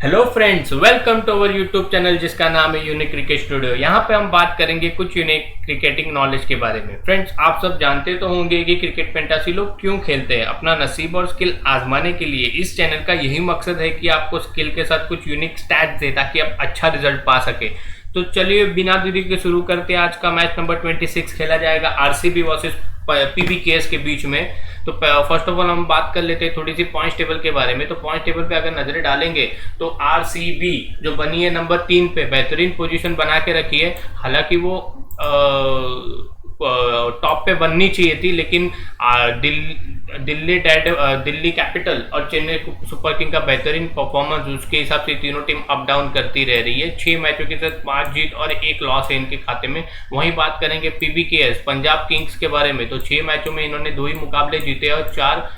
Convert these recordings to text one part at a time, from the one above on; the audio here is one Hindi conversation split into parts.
Hello friends, welcome to our YouTube channel जिसका नाम है यूनिक क्रिकेट स्टूडियो। यहाँ पे हम बात करेंगे कुछ यूनिक क्रिकेटिंग नॉलेज के बारे में। फ्रेंड्स, आप सब जानते तो होंगे कि क्रिकेट फैंटेसी लोग क्यों खेलते हैं। अपना नसीब और स्किल आजमाने के लिए। इस चैनल का यही मकसद है कि आपको स्किल के साथ कुछ यूनिक स्टैट्स दे ताकि आप अच्छा रिजल्ट पा सके। तो चलिए बिना देरी के शुरू करते हैं। आज का मैच नंबर 26 खेला जाएगा आरसीबी वर्सेस पीबीकेएस के बीच में। तो फर्स्ट ऑफ ऑल हम बात कर लेते हैं थोड़ी सी पॉइंट्स टेबल के बारे में। तो पॉइंट्स टेबल पे अगर नजरें डालेंगे तो आरसीबी जो बनी है नंबर 3 पे, बेहतरीन पोजीशन बना के रखी है। हालांकि वो टॉप पे बननी चाहिए थी, लेकिन दिल्ली कैपिटल और चेन्नई सुपर किंग का बेहतरीन परफॉर्मेंस, उसके हिसाब से तीनों टीम अप डाउन करती रह रही है। 6 मैचों के साथ 5 जीत और 1 लॉस है इनके खाते में। वहीं बात करेंगे पीबीकेएस पंजाब किंग्स के बारे में, तो 6 मैचों में इन्होंने 2 ही मुकाबले जीते और 4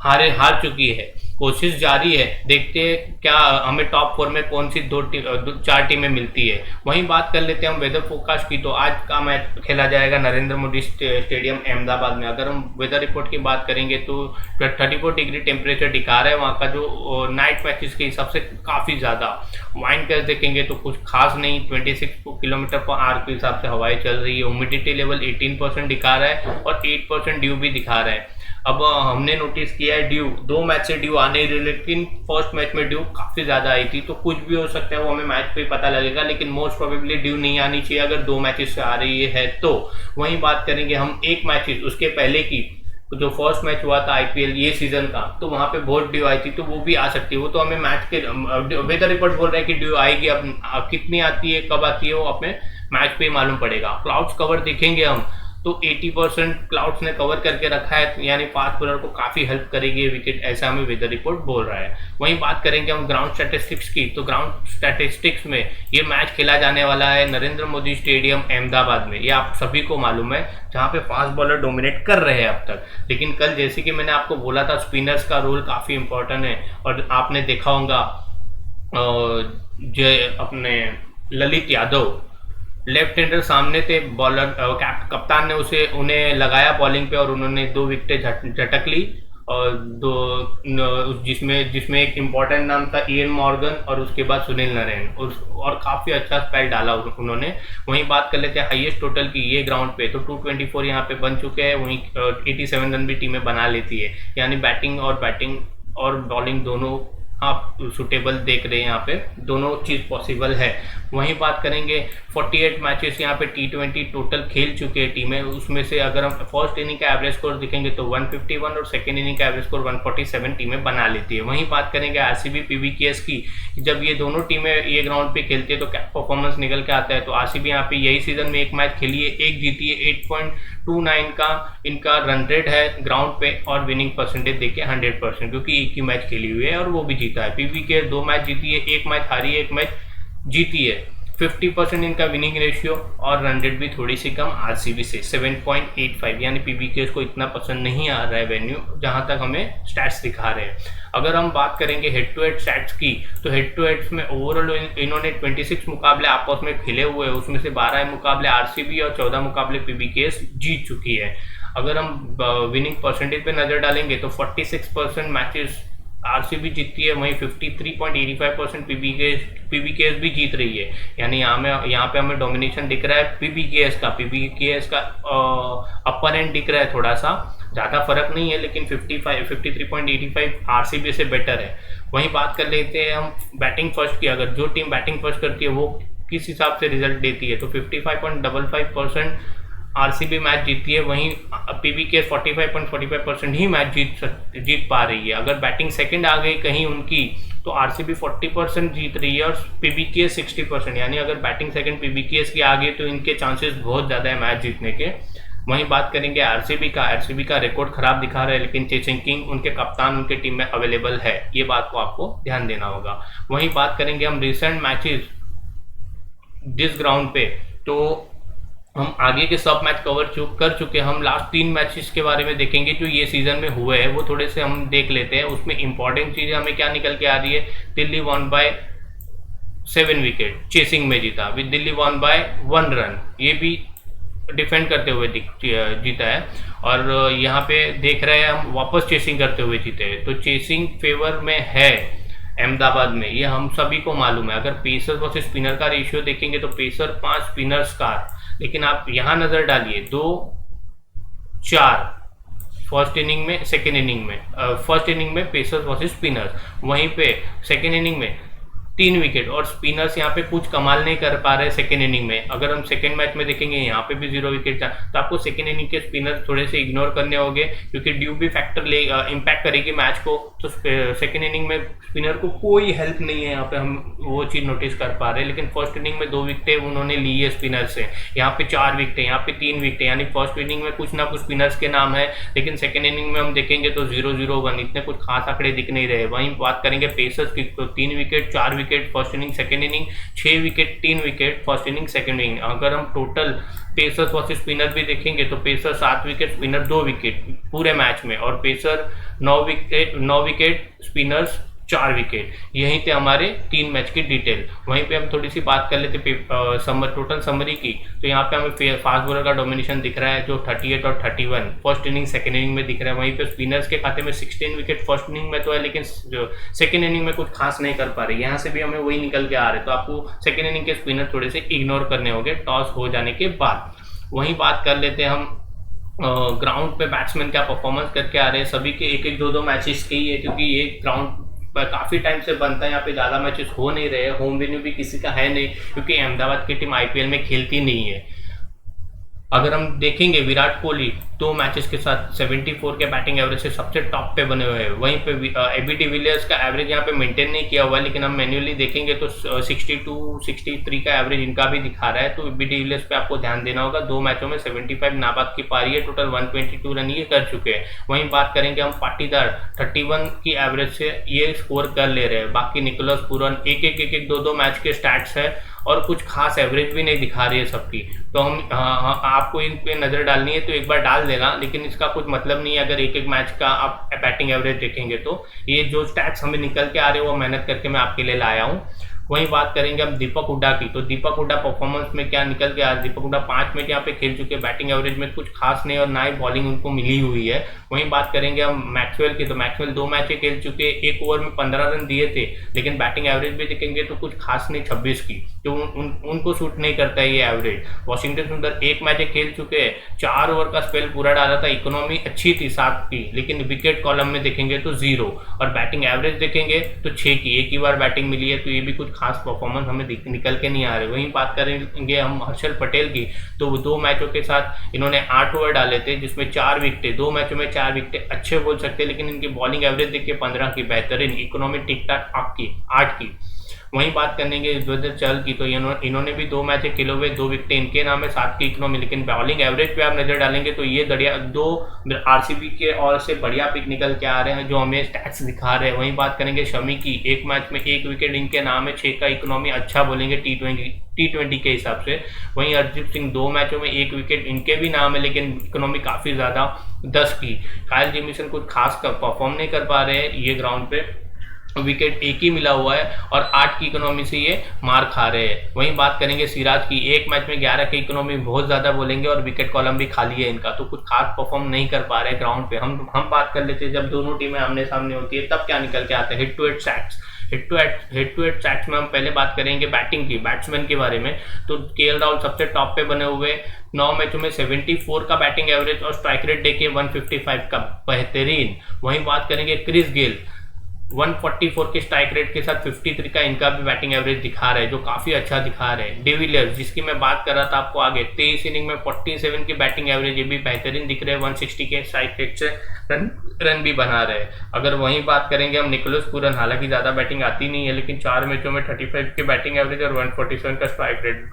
हार चुकी है। कोशिश जारी है, देखते हैं क्या हमें टॉप 4 में कौन सी 4 टीमें मिलती है। वहीं बात कर लेते हैं हम वेदर फोरकास्ट की। तो आज का मैच खेला जाएगा नरेंद्र मोदी स्टेडियम अहमदाबाद में। अगर हम वेदर रिपोर्ट की बात करेंगे तो 34 डिग्री टेम्परेचर दिखा रहा है वहाँ का, जो नाइट मैचेस के हिसाब से काफ़ी ज़्यादा। वाइंड गस्ट देखेंगे तो कुछ खास नहीं, 26 किलोमीटर पर आवर के हिसाब से हवाएं चल रही है। ह्यूमिडिटी लेवल 18% दिखा रहा है और 8% ड्यू भी दिखा रहा है। अब हमने नोटिस किया है ड्यू 2 मैच से ड्यू आने रही, लेकिन फर्स्ट मैच में ड्यू काफ़ी ज़्यादा आई थी। तो कुछ भी हो सकता है, वो हमें मैच पे पता लगेगा, लेकिन मोस्ट प्रोबेबली ड्यू नहीं आनी चाहिए अगर 2 मैचेस से आ रही है तो। वहीं बात करेंगे हम 1 मैचेस उसके पहले की, जो फर्स्ट मैच हुआ था आईपीएल ये सीजन का, तो वहां पे बहुत ड्यू आई थी, तो वो भी आ सकती है। वो तो हमें मैच के वेदर रिपोर्ट बोल रहा है कि ड्यू आएगी। अब कितनी आती है, कब आती है, वो हमें मैच पे ही मालूम पड़ेगा। क्लाउड्स कवर देखेंगे हम तो 80% क्लाउड्स ने कवर करके रखा है, यानी फास्ट बॉलर को काफ़ी हेल्प करेगी विकेट, ऐसा हमें वेदर रिपोर्ट बोल रहा है। वहीं बात करेंगे हम ग्राउंड स्टैटिस्टिक्स की। तो ग्राउंड स्टैटिस्टिक्स में ये मैच खेला जाने वाला है नरेंद्र मोदी स्टेडियम अहमदाबाद में। ये आप सभी को मालूम है, जहाँ पे फास्ट बॉलर डोमिनेट कर रहे हैं अब तक। लेकिन कल जैसे कि मैंने आपको बोला था, स्पिनर्स का रोल काफ़ी इंपॉर्टेंट है। और आपने देखा होगा जो अपने ललित यादव लेफ्ट हैंडर सामने थे, बॉलर कप्तान ने उन्हें लगाया बॉलिंग पे और उन्होंने 2 विकेटें झटक ली। और जिसमें एक इम्पॉर्टेंट नाम था इयन मॉर्गन और उसके बाद सुनील नारायण, और काफ़ी अच्छा स्पेल डाला उन्होंने। वहीं बात कर लेते हैं हाईएस्ट टोटल की ये ग्राउंड पे, तो 224 यहाँ पे बन चुके हैं। वहीं 87 रन भी टीमें बना लेती है, यानी बैटिंग और बॉलिंग दोनों आप सुटेबल देख रहे हैं। यहाँ पे दोनों चीज़ पॉसिबल है। वहीं बात करेंगे 48 मैचेस यहाँ पे T20 टोटल खेल चुके हैं टीमें। उसमें से अगर हम फर्स्ट इनिंग का एवरेज स्कोर दिखेंगे तो 151 और सेकेंड इनिंग का एवरेज स्कोर 147 टीमें बना लेती है। वहीं बात करेंगे आरसीबी पीबीकेएस की। जब ये दोनों टीमें ये ग्राउंड पे खेलती है तो क्या परफॉर्मेंस निकल के आता है। तो आरसीबी यहाँ पे यही सीजन में 1 मैच खेली है, 1 जीती है। 8.29 का इनका रन रेट है ग्राउंड पे, और विनिंग परसेंटेज देखिए 100%, क्योंकि एक ही मैच खेली हुई है और वो भी जीता है। पीबीकेएस 2 मैच जीती है, 1 मैच हारी है, 1 मैच जीती है। 50% इनका विनिंग रेशियो और रन रेट भी थोड़ी सी कम आरसीबी से 7.85, यानी पीबीकेएस को इतना पसंद नहीं आ रहा है वेन्यू, जहां तक हमें स्टैट्स दिखा रहे हैं। अगर हम बात करेंगे हेड टू हेड स्टैट्स की, तो हेड टू हेड्स में ओवरऑल इन्होंने 26 मुकाबले आपस में खेले हुए हैं। उसमें से 12 मुकाबले आरसीबी और 14 मुकाबले पीबीकेएस जीत चुकी है। अगर हम विनिंग परसेंटेज पे नजर डालेंगे तो 46% मैचेस आरसीबी जीतती है, वहीं 53.85% पीबीकेएस भी जीत रही है। यानी यहाँ पे हमें डोमिनेशन दिख रहा है पीबीकेएस का अपर एंड दिख रहा है, थोड़ा सा ज़्यादा फर्क नहीं है, लेकिन 53.85 आरसीबी से बेटर है। वहीं बात कर लेते हैं हम बैटिंग फर्स्ट की। अगर जो टीम बैटिंग फर्स्ट करती है वो किस हिसाब से रिजल्ट देती है, तो 55.55% आरसीबी मैच जीतती है। वहीं पीबीकेएस 45.45% ही मैच जीत पा रही है। अगर बैटिंग सेकंड आ गई कहीं उनकी, तो आरसीबी 40% जीत रही है और पीबीकेएस 60%, यानी अगर बैटिंग सेकंड पीबीकेएस की आ गई तो इनके चांसेस बहुत ज़्यादा है मैच जीतने के। वहीं बात करेंगे आरसीबी का रिकॉर्ड खराब दिखा रहा है, लेकिन चेसिंग किंग उनके कप्तान उनके टीम में अवेलेबल है, ये बात को आपको ध्यान देना होगा। वहीं बात करेंगे हम रिसेंट मैचेस जिस ग्राउंड पे, तो हम आगे के सब मैच कर चुके हैं। हम लास्ट 3 मैचेस के बारे में देखेंगे जो ये सीजन में हुए हैं, वो थोड़े से हम देख लेते हैं। उसमें इंपॉर्टेंट चीज़ें हमें क्या निकल के आ रही है। दिल्ली 1 बाय 7 विकेट चेसिंग में जीता, विद दिल्ली 1 बाय 1 रन, ये भी डिफेंड करते हुए जीता है। और यहाँ पे देख रहे हैं हम वापस चेसिंग करते हुए जीते हैं, तो चेसिंग फेवर में है अहमदाबाद में, ये हम सभी को मालूम है। अगर पेसर वर्सेस स्पिनर का रेशियो देखेंगे तो पेसर 5 स्पिनर्स का, लेकिन आप यहाँ नजर डालिए 2-4 फर्स्ट इनिंग में, सेकेंड इनिंग में, फर्स्ट इनिंग में पेसर्स वर्सेस स्पिनर्स, वहीं पे सेकेंड इनिंग में 3 विकेट, और स्पिनर्स यहाँ पे कुछ कमाल नहीं कर पा रहे सेकेंड इनिंग में। अगर हम सेकेंड मैच में देखेंगे यहाँ पे भी 0 विकेट था, तो आपको सेकेंड इनिंग के स्पिनर्स थोड़े से इग्नोर करने होंगे, क्योंकि ड्यू भी फैक्टर ले इम्पैक्ट करेगी मैच को। तो सेकेंड इनिंग में स्पिनर को कोई हेल्प नहीं है, यहाँ पे हम वो चीज़ नोटिस कर पा रहे हैं। लेकिन फर्स्ट इनिंग में 2 विकेटें उन्होंने ली है स्पिनर से, यहाँ पे 4 विकेटें, यहाँ पे 3 विकेटें, यानी फर्स्ट इनिंग में कुछ ना कुछ स्पिनर्स के नाम है। लेकिन सेकेंड इनिंग में हम देखेंगे तो 0-0-1, इतने कुछ खास आंकड़े दिख नहीं रहे। वहीं बात करेंगे पेसर्स की, तो 3 wicket 4 wicket first inning second inning, 6 wicket 3 wicket first inning second inning. अगर हम टोटल पेसर्स वर्सेस स्पिनर भी देखेंगे तो पेसर 7 विकेट, स्पिनर 2 विकेट पूरे मैच में, और पेसर 9 विकेट स्पिनर्स 4 विकेट। यहीं थे हमारे 3 मैच की डिटेल। वहीं पे हम थोड़ी सी बात कर लेते टोटल समरी की, तो यहाँ पे हमें फास्ट बॉलर का डोमिनेशन दिख रहा है, जो 38 और 31 फर्स्ट इनिंग सेकेंड इनिंग में दिख रहा है। वहीं पे स्पिनर्स के खाते में 16 विकेट फर्स्ट इनिंग में तो है, लेकिन सेकेंड इनिंग में कुछ खास नहीं कर पा रहे। यहाँ से भी हमें वही निकल के आ रहे, तो आपको सेकेंड इनिंग के स्पिनर थोड़े से इग्नोर करने होंगे टॉस हो जाने के बाद। वहीं बात कर लेते हैं हम ग्राउंड पे बैट्समैन क्या परफॉर्मेंस करके आ रहे हैं। सभी के 1-1 2-2 मैचेस के ही है, क्योंकि ये ग्राउंड काफ़ी टाइम से बनता है, यहाँ पे ज़्यादा मैचेस हो नहीं रहे। होम वेन्यू भी किसी का है नहीं, क्योंकि अहमदाबाद की टीम आईपीएल में खेलती नहीं है। अगर हम देखेंगे विराट कोहली 2 मैचेस के साथ 74 के बैटिंग एवरेज से सबसे टॉप पे बने हुए हैं। वहीं पे एबी डिविलियर्स का एवरेज यहाँ पे मेंटेन नहीं किया हुआ है, लेकिन हम मैन्युअली देखेंगे तो 62-63 का एवरेज इनका भी दिखा रहा है। तो एबी डिविलियर्स पे आपको ध्यान देना होगा। 2 मैचों में 75 नाबाद की पारी है, टोटल 122 रन ये कर चुके हैं। वहीं बात करेंगे हम पाटीदार 31 की एवरेज से ये स्कोर कर ले रहे हैं। बाकी निकोलस पूरन 1-1 2-2 मैच के स्टैट्स है, और कुछ खास एवरेज भी नहीं दिखा रही है सबकी। तो हम आपको इन पे नज़र डालनी है तो एक बार डाल देना, लेकिन इसका कुछ मतलब नहीं है। अगर 1-1 मैच का आप बैटिंग एवरेज देखेंगे तो ये जो स्टैट्स हमें निकल के आ रहे हैं वो मेहनत करके मैं आपके लिए लाया हूँ। वहीं बात करेंगे हम दीपक हुड्डा की, तो दीपक हुड्डा परफॉर्मेंस में क्या निकल के आ, दीपक हुड्डा 5 मैच यहाँ पे खेल चुके हैं, बैटिंग एवरेज में कुछ खास नहीं और ना ही बॉलिंग उनको मिली हुई है। वहीं बात करेंगे हम मैक्सवेल की, तो मैक्सवेल 2 मैचें खेल चुके, 1 ओवर में 15 रन दिए थे, लेकिन बैटिंग एवरेज भी देखेंगे तो कुछ खास नहीं 26 की, तो उनको सूट नहीं करता है ये एवरेज। वॉशिंगटन सुंदर 1 मैच खेल चुके हैं, 4 ओवर का स्पेल पूरा डाला था, इकोनॉमी अच्छी थी 7 की, लेकिन विकेट कॉलम में देखेंगे तो 0, और बैटिंग एवरेज देखेंगे तो 6 की, एक ही बार बैटिंग मिली है, तो ये भी कुछ खास परफॉर्मेंस हमें निकल के नहीं आ रहे। वहीं बात करेंगे हम हर्षल पटेल की, तो 2 मैचों के साथ इन्होंने 8 ओवर डाले थे, जिसमें 4 विकेटें, 2 मैचों में 4 विकेटें अच्छे बोल सकते हैं, लेकिन इनकी बॉलिंग एवरेज देखिए 15 की, बेहतरीन, इकोनॉमी ठीक ठाक 8 की। वहीं बात करेंगे युजवेंद्र चहल की, तो इन्होंने भी 2 मैच खेले हुए, 2 विकेटें इनके नाम है, 7 की इकोनॉमी, लेकिन बॉलिंग एवरेज पे आप नजर डालेंगे तो ये 2 आरसीबी के और से बढ़िया पिक निकल के आ रहे हैं, जो हमें स्टैट्स दिखा रहे हैं। वहीं बात करेंगे शमी की, 1 मैच में 1 विकेट इनके नाम है, 6 का इकोनॉमी, अच्छा बोलेंगे टी20 के हिसाब से। वहीं हरदीप सिंह 2 मैचों में 1 विकेट इनके भी नाम है, लेकिन इकोनॉमी काफ़ी ज़्यादा 10 की। कायल जेमिसन कुछ खास परफॉर्म नहीं कर पा रहे हैं ये ग्राउंड पे, विकेट 1 ही मिला हुआ है, और 8 की इकोनॉमी से ये मार खा रहे हैं। वहीं बात करेंगे सिराज की, 1 मैच में 11 की इकोनॉमी, बहुत ज़्यादा बोलेंगे, और विकेट कॉलम भी खाली है इनका, तो कुछ खास परफॉर्म नहीं कर पा रहे ग्राउंड पे। हम बात कर लेते हैं जब दोनों टीमें आमने सामने होती है तब क्या निकल के आते हैं, hit to hit sacks. Hit to hit sacks में हम पहले बात करेंगे बैटिंग की, बैट्समैन के बारे में, तो केएल राहुल सबसे टॉप पे बने हुए, 9 मैचों में 74 का बैटिंग एवरेज, और स्ट्राइक रेट देखिए 155 का, बेहतरीन। वहीं बात करेंगे क्रिस गेल, 144 के स्ट्राइक रेट के साथ 53 का इनका भी बैटिंग एवरेज दिखा रहा है, जो काफ़ी अच्छा दिखा रहे हैं। डिविलियर्स, जिसकी मैं बात कर रहा था आपको आगे, 23 इनिंग में 47 की बैटिंग एवरेज, ये भी बेहतरीन दिख रहे हैं, 160 के स्ट्राइक रेट से रन भी बना रहे हैं। अगर वहीं बात करेंगे हम निकोलस पूरन, हालांकि ज़्यादा बैटिंग आती नहीं है, लेकिन 4 मैचों में 35 की बैटिंग एवरेज और 147 का स्ट्राइक रेट,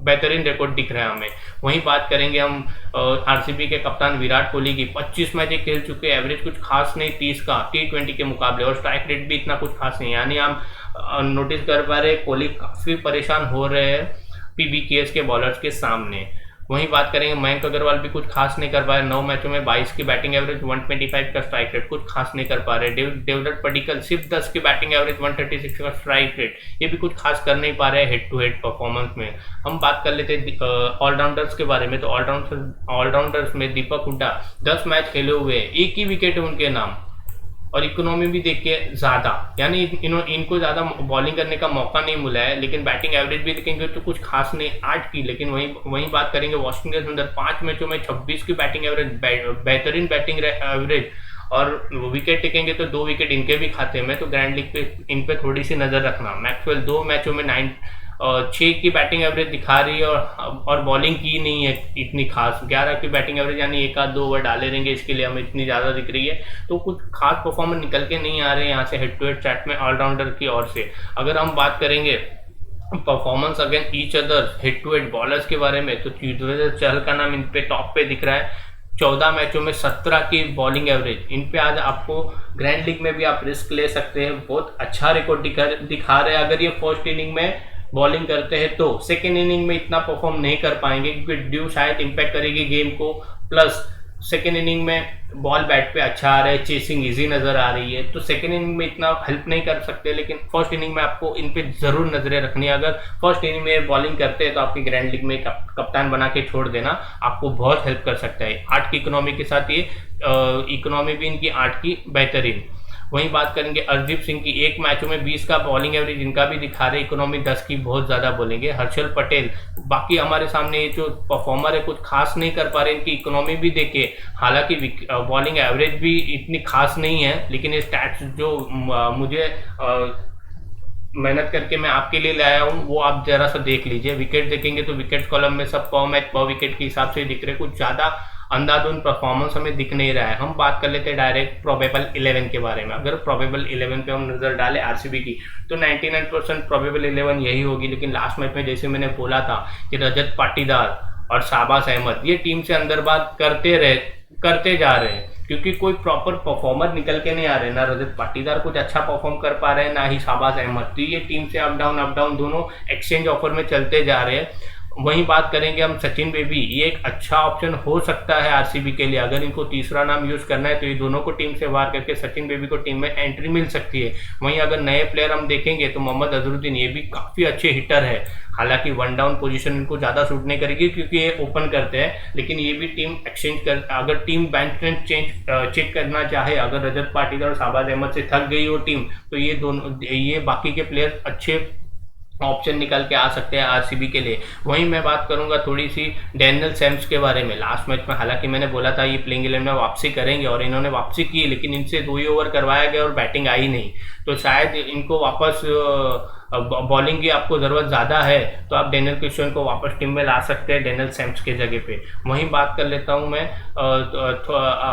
बेहतरीन रिकॉर्ड दिख रहा है हमें। वहीं बात करेंगे हम आरसीबी के कप्तान विराट कोहली की, 25 मैच खेल चुके, एवरेज कुछ खास नहीं 30 का टी20 के मुकाबले, और स्ट्राइक रेट भी इतना कुछ खास नहीं, यानी हम नोटिस कर पा रहे हैं कोहली काफ़ी परेशान हो रहे हैं पीबीकेएस के बॉलर्स के सामने। वहीं बात करेंगे मयंक अग्रवाल भी कुछ खास नहीं कर पा रहे, 9 मैचों में 22 की बैटिंग एवरेज, 125 का स्ट्राइक रेट, कुछ खास नहीं कर पा रहे। देवदत्त पडिक्कल सिर्फ 10 की बैटिंग एवरेज, 136 का स्ट्राइक रेट, ये भी कुछ खास कर नहीं पा रहे हेड टू हेड परफॉर्मेंस में। हम बात कर लेते हैं ऑलराउंडर्स के बारे में, तो ऑलराउंडर्स में दीपक हुड्डा 10 मैच खेले हुए, 1 ही विकेट है उनके नाम, और इकोनॉमी भी देखिए ज़्यादा, यानी इनको ज़्यादा बॉलिंग करने का मौका नहीं मिला है, लेकिन बैटिंग एवरेज भी देखेंगे तो कुछ खास नहीं 8 की। लेकिन वहीं बात करेंगे वॉशिंगटन सुंदर 5 मैचों में 26 की बैटिंग एवरेज, बेहतरीन बैटिंग एवरेज, और विकेट टेकेंगे तो 2 विकेट इनके भी खाते हैं। मैं तो ग्रैंड लीग पे इन पे थोड़ी सी नज़र रखना। मैक्सवेल 2 मैचों में 6 की बैटिंग एवरेज दिखा रही है और बॉलिंग की नहीं है इतनी खास। 11 की बैटिंग एवरेज, यानी 1-2 ओवर डाले रहेंगे, इसके लिए हमें इतनी ज़्यादा दिख रही है। तो कुछ खास परफॉर्मेंस निकल के नहीं आ रहे हैं यहाँ से हेड टू हेड चैट में ऑलराउंडर की ओर से। अगर हम बात करेंगे performance against each other head to head bowlers के बारे में, तो युजवेंद्र चहल का नाम इन पे टॉप पे दिख रहा है। 14 मैचों में 17 की बॉलिंग एवरेज, इन पे आज आपको ग्रैंड लीग में भी आप रिस्क ले सकते हैं। बहुत अच्छा रिकॉर्ड दिखा रहे हैं। अगर ये फर्स्ट इनिंग में बॉलिंग करते हैं तो सेकेंड इनिंग में इतना परफॉर्म नहीं कर पाएंगे, क्योंकि ड्यू शायद इम्पैक्ट करेगी गेम को। प्लस सेकेंड इनिंग में बॉल बैट पे अच्छा आ रहा है, चेसिंग इजी नजर आ रही है, तो सेकेंड इनिंग में इतना हेल्प नहीं कर सकते। लेकिन फर्स्ट इनिंग में आपको इन पे जरूर नजरें रखनी है। अगर फर्स्ट इनिंग में बॉलिंग करते हैं तो आपकी ग्रैंड लीग में कप्तान बना के छोड़ देना आपको बहुत हेल्प कर सकता है। 8 की इकोनॉमी के साथ ये इकोनॉमी भी इनकी 8 की बेहतरीन। वहीं बात करेंगे अर्शदीप सिंह की, 1 मैचों में 20 का बॉलिंग एवरेज इनका भी दिखा रहे, इकोनॉमी 10 की बहुत ज़्यादा बोलेंगे। हर्षल पटेल, बाकी हमारे सामने ये जो परफॉर्मर है कुछ खास नहीं कर पा रहे, इनकी इकोनॉमी भी देखिए, हालांकि बॉलिंग एवरेज भी इतनी खास नहीं है, लेकिन ये स्टैट्स जो मुझे मेहनत करके मैं आपके लिए लाया हूँ वो आप जरा सा देख लीजिए। विकेट देखेंगे तो विकेट कॉलम में सब पर मैच पर विकेट के हिसाब से दिख रहे, कुछ ज़्यादा अंधाधुंध परफॉर्मेंस हमें दिख नहीं रहा है। हम बात कर लेते हैं डायरेक्ट प्रोबेबल 11 के बारे में। अगर प्रोबेबल 11 पे हम नजर डालें आरसीबी की, तो 99% प्रोबेबल 11 यही होगी। लेकिन लास्ट मैच में जैसे मैंने बोला था कि रजत पाटीदार और शाहबाज अहमद ये टीम से अंदर बात करते जा रहे हैं, क्योंकि कोई प्रॉपर परफॉर्मर निकल के नहीं आ रहे। ना रजत पाटीदार कुछ अच्छा परफॉर्म कर पा रहे हैं, ना ही शाहबाज अहमद। तो ये टीम से अप डाउन दोनों एक्सचेंज ऑफर में चलते जा रहे हैं। वहीं बात करेंगे हम सचिन बेबी, ये एक अच्छा ऑप्शन हो सकता है आरसीबी के लिए। अगर इनको तीसरा नाम यूज करना है तो ये दोनों को टीम से बाहर करके सचिन बेबी को टीम में एंट्री मिल सकती है। वहीं अगर नए प्लेयर हम देखेंगे तो मोहम्मद अजहरुद्दीन, ये भी काफी अच्छे हिटर है। हालांकि वन डाउन पोजीशन इनको ज्यादा सूट नहीं करेगी क्योंकि ये ओपन करते हैं, लेकिन ये भी टीम एक्सचेंज कर, अगर टीम बेंच स्ट्रेंथ चेक करना चाहे, अगर रजत पाटीदार और शाहबाज अहमद से थक गई हो टीम, तो ये बाकी के प्लेयर अच्छे ऑप्शन निकल के आ सकते हैं आरसीबी के लिए। वहीं मैं बात करूंगा थोड़ी सी डैनियल सैम्स के बारे में। लास्ट मैच में हालांकि मैंने बोला था ये प्लेइंग 11 में वापसी करेंगे और इन्होंने वापसी की, लेकिन इनसे 2 ही ओवर करवाया गया और बैटिंग आई नहीं, तो शायद इनको वापस बॉलिंग की आपको ज़रूरत ज़्यादा है तो आप डैनियल क्रिस्टियन को वापस टीम में ला सकते हैं डैनियल सैम्स के जगह पे। वहीं बात कर लेता हूं मैं,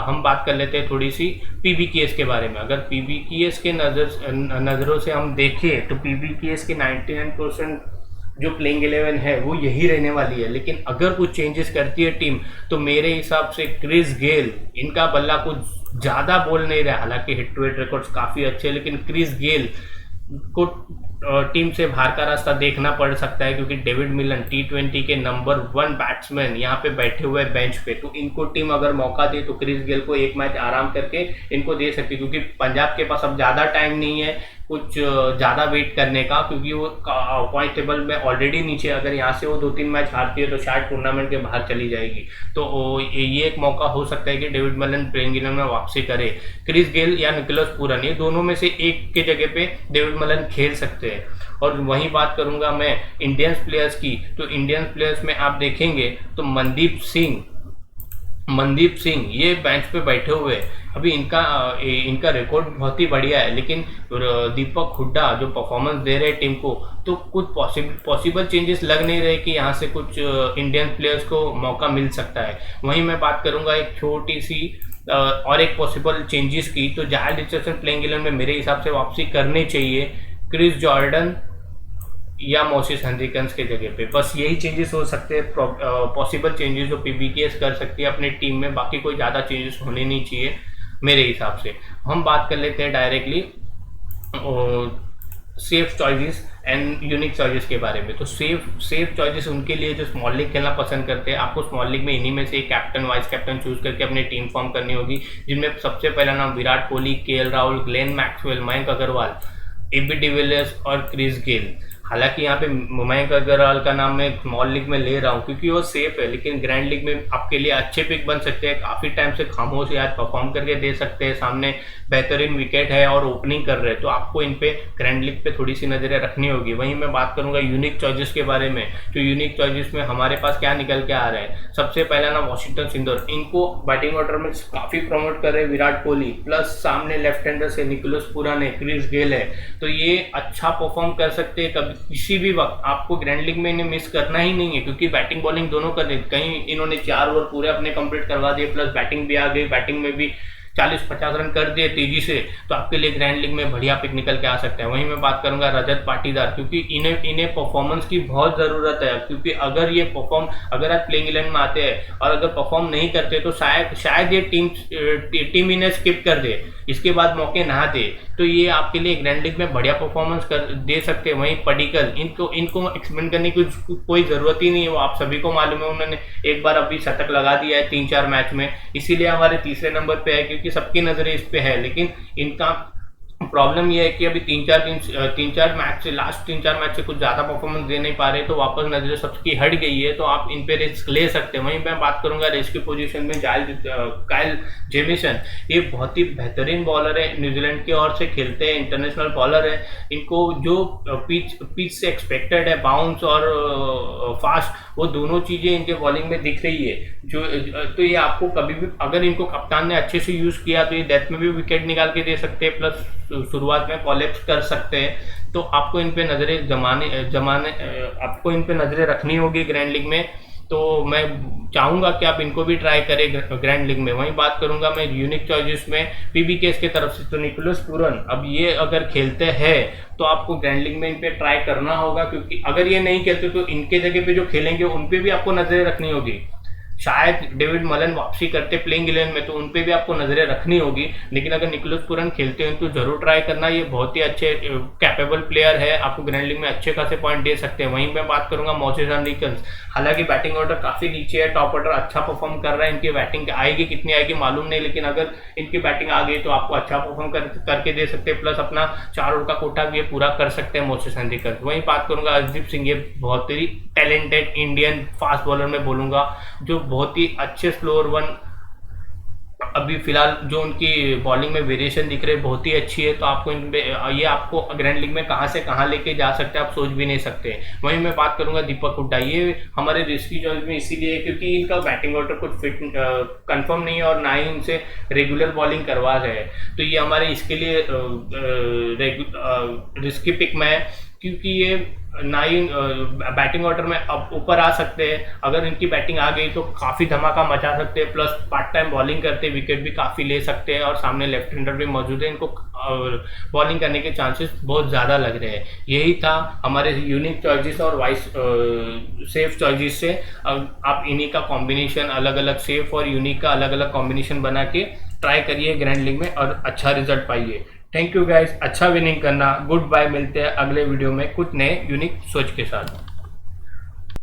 हम बात कर लेते हैं थोड़ी सी पीबीकेएस के बारे में। अगर पीबीकेएस के नज़रों से हम देखें तो पीबीकेएस के 99% जो प्लेइंग 11 है वो यही रहने वाली है। लेकिन अगर कुछ चेंजेस करती है टीम तो मेरे हिसाब से क्रिस गेल, इनका बल्ला कुछ ज़्यादा बोल नहीं रहा, हालांकि हिट टू हिट रिकॉर्ड्स काफ़ी अच्छे, लेकिन क्रिस गेल को टीम से बाहर का रास्ता देखना पड़ सकता है, क्योंकि डेविड मिलन T20 के नंबर 1 बैट्समैन यहाँ पे बैठे हुए बेंच पे, तो इनको टीम अगर मौका दे तो क्रिस गेल को 1 मैच आराम करके इनको दे सकती है, क्योंकि पंजाब के पास अब ज़्यादा टाइम नहीं है कुछ ज़्यादा वेट करने का, क्योंकि वो पॉइंट टेबल में ऑलरेडी नीचे। अगर यहाँ से वो 2-3 मैच हारती है तो शायद टूर्नामेंट के बाहर चली जाएगी। तो ये एक मौका हो सकता है कि डेविड मिलन प्लेइंग 11 में वापसी करे। क्रिस गेल या निकोलस पूरन, ये दोनों में से एक के जगह पे डेविड मिलन खेल सकते हैं। और वहीं बात करूंगा मैं इंडियंस प्लेयर्स की, तो इंडियंस प्लेयर्स में आप देखेंगे तो मनदीप सिंह ये बेंच पे बैठे हुए, अभी इनका रिकॉर्ड बहुत ही बढ़िया है, लेकिन दीपक हुड्डा जो परफॉर्मेंस दे रहे टीम को, तो कुछ पॉसिबल चेंजेस लग नहीं रहे कि यहाँ से कुछ इंडियन प्लेयर्स को मौका मिल सकता है। वहीं मैं बात करूंगा एक छोटी सी और एक पॉसिबल चेंजेस की, तो जायल रिचर्डसन प्लेइंग 11 में मेरे हिसाब से वापसी करनी चाहिए, क्रिस जॉर्डन या मोसिस हेनरिकन्स के जगह पे। बस यही चेंजेस हो सकते हैं, पॉसिबल चेंजेस जो पीबीकेएस कर सकती है अपनी टीम में, बाकी कोई ज़्यादा चेंजेस होने नहीं चाहिए मेरे हिसाब से। हम बात कर लेते हैं directly safe choices and unique choices के बारे में। तो सेफ चॉइसेस उनके लिए जो स्मॉल लीग खेलना पसंद करते हैं। आपको स्मॉल लीग में इन्हीं में से कैप्टन वाइस कैप्टन चूज करके अपनी टीम फॉर्म करनी होगी, जिनमें सबसे पहला नाम Virat Kohli, KL Rahul, Glenn Maxwell, Mayank Agarwal, AB de Villiers और क्रिस गेल। हालांकि यहाँ पे मयंक अग्रवाल का नाम मैं स्मॉल लीग में ले रहा हूँ क्योंकि वो सेफ है, लेकिन ग्रैंड लीग में आपके लिए अच्छे पिक बन सकते हैं। काफ़ी टाइम से खामोश आज परफॉर्म करके दे सकते हैं, सामने बेहतरीन विकेट है और ओपनिंग कर रहे हैं, तो आपको इन पे ग्रैंड लीग पे थोड़ी सी नज़रें रखनी होगी। वहीं मैं बात करूंगा यूनिक चॉइसेस के बारे में। तो यूनिक चॉइसेस में हमारे पास क्या निकल के आ रहा है, सबसे पहला ना वॉशिंगटन सुंदर, इनको बैटिंग ऑर्डर में काफ़ी प्रमोट कर रहे हैं विराट कोहली, प्लस सामने लेफ्ट हैंडर से निकोलस पुरान है, क्रिस गेल है, तो ये अच्छा परफॉर्म कर सकते हैं कभी किसी भी वक्त। आपको ग्रैंड लीग में इन्हें मिस करना ही नहीं है क्योंकि बैटिंग बॉलिंग दोनों कर रहे, कहीं इन्होंने 4 ओवर पूरे अपने कंप्लीट करवा दिए, प्लस बैटिंग भी आ गई, बैटिंग में भी 40-50 रन कर दिए तेजी से, तो आपके लिए ग्रैंड लीग में बढ़िया पिक निकल के आ सकते हैं। वहीं मैं बात करूंगा रजत पाटीदार, क्योंकि इन्हें परफॉर्मेंस की बहुत ज़रूरत है, क्योंकि अगर ये अगर आज प्लेइंग 11 में आते हैं और अगर परफॉर्म नहीं करते तो शायद ये टीम इन्हें स्किप कर दे, इसके बाद मौके ना दे, तो ये आपके लिए ग्रैंड लीग में बढ़िया परफॉर्मेंस दे सकते हैं। वहीं पडिक्कल, इनको एक्सप्लेन करने की कोई ज़रूरत ही नहीं है, वो आप सभी को मालूम है, उन्होंने एक बार अभी शतक लगा दिया है 3-4 मैच में, इसीलिए हमारे तीसरे नंबर पे है क्योंकि सबकी नज़रें इस पे है। लेकिन इनका प्रॉब्लम यह है कि अभी 3-4 मैच से, लास्ट 3-4 मैच से कुछ ज़्यादा परफॉर्मेंस दे नहीं पा रहे, तो वापस नजरें सबकी हट गई है, तो आप इन पे रिस्क ले सकते हैं। वहीं मैं बात करूंगा रेस की पोजीशन में काइल जेमिसन, ये बहुत ही बेहतरीन बॉलर है, न्यूजीलैंड की ओर से खेलते हैं, इंटरनेशनल बॉलर है, इनको जो पिच से एक्सपेक्टेड है, बाउंस और फास्ट, वो दोनों चीज़ें इनके बॉलिंग में दिख रही है, तो ये आपको कभी भी अगर इनको कप्तान ने अच्छे से यूज़ किया तो ये डेथ में भी विकेट निकाल के दे सकते हैं, प्लस शुरुआत में कॉलेप्स कर सकते हैं, तो आपको इन पे आपको इन पे नज़रें रखनी होगी ग्रैंड लीग में। तो मैं चाहूँगा कि आप इनको भी ट्राई करें ग्रैंड लीग में। वहीं बात करूँगा मैं यूनिक चॉइसेस में पीबीकेस की तरफ से, तो निकोलस पूरन, अब ये अगर खेलते हैं तो आपको ग्रैंड लीग में इन पे ट्राई करना होगा, क्योंकि अगर ये नहीं खेलते तो इनके जगह पे जो खेलेंगे उन पे भी आपको नज़रें रखनी होगी। शायद डेविड मलन वापसी करते प्लेइंग 11 में, तो उन पे भी आपको नजरें रखनी होगी, लेकिन अगर निकोलस पूरन खेलते हैं तो जरूर ट्राई करना, ये बहुत ही अच्छे कैपेबल प्लेयर है, आपको ग्रैंड लीग में अच्छे खासे पॉइंट दे सकते हैं। वहीं मैं बात करूंगा मोसेस एंडरसन, हालांकि बैटिंग ऑर्डर काफी नीचे है, टॉप ऑर्डर अच्छा परफॉर्म कर रहा है, इनकी बैटिंग आएगी कितनी आएगी मालूम नहीं, लेकिन अगर इनकी बैटिंग आ गई तो आपको अच्छा परफॉर्म करके दे सकते हैं, प्लस अपना 4 ओवर का कोटा भी पूरा कर सकते हैं मोसेस एंडरसन। वहीं बात करूंगा अर्शदीप सिंह, ये बहुत ही टैलेंटेड इंडियन फास्ट बॉलर में बोलूंगा, जो बहुत ही अच्छे स्लोअर वन, अभी फिलहाल जो उनकी बॉलिंग में वेरिएशन दिख रही है बहुत ही अच्छी है, तो आपको ये आपको ग्रैंड लीग में कहां से कहां लेके जा सकते हैं आप सोच भी नहीं सकते। वहीं मैं बात करूंगा दीपक हुड्डा, ये हमारे रिस्की चॉइस में इसीलिए क्योंकि इनका बैटिंग ऑर्डर कुछ फिट कंफर्म नहीं है और ना ही इनसे रेगुलर बॉलिंग करवा रहे हैं, तो ये हमारे इसके लिए रिस्की पिक में है, क्योंकि ये ना ही बैटिंग ऑर्डर में अब ऊपर आ सकते हैं, अगर इनकी बैटिंग आ गई तो काफ़ी धमाका मचा सकते हैं, प्लस पार्ट टाइम बॉलिंग करते विकेट भी काफ़ी ले सकते हैं, और सामने लेफ्ट हैंडर भी मौजूद है, इनको बॉलिंग करने के चांसेस बहुत ज़्यादा लग रहे हैं। यही था हमारे यूनिक चॉइसेस और सेफ चॉइसेस से। आप इन्हीं का कॉम्बिनेशन, अलग अलग सेफ और यूनिक का अलग अलग कॉम्बिनेशन बना के ट्राई करिए ग्रैंड लीग में और अच्छा रिजल्ट पाइए। थैंक यू गाइस, अच्छा विनिंग करना, गुड बाय, मिलते हैं अगले वीडियो में कुछ नए यूनिक सोच के साथ।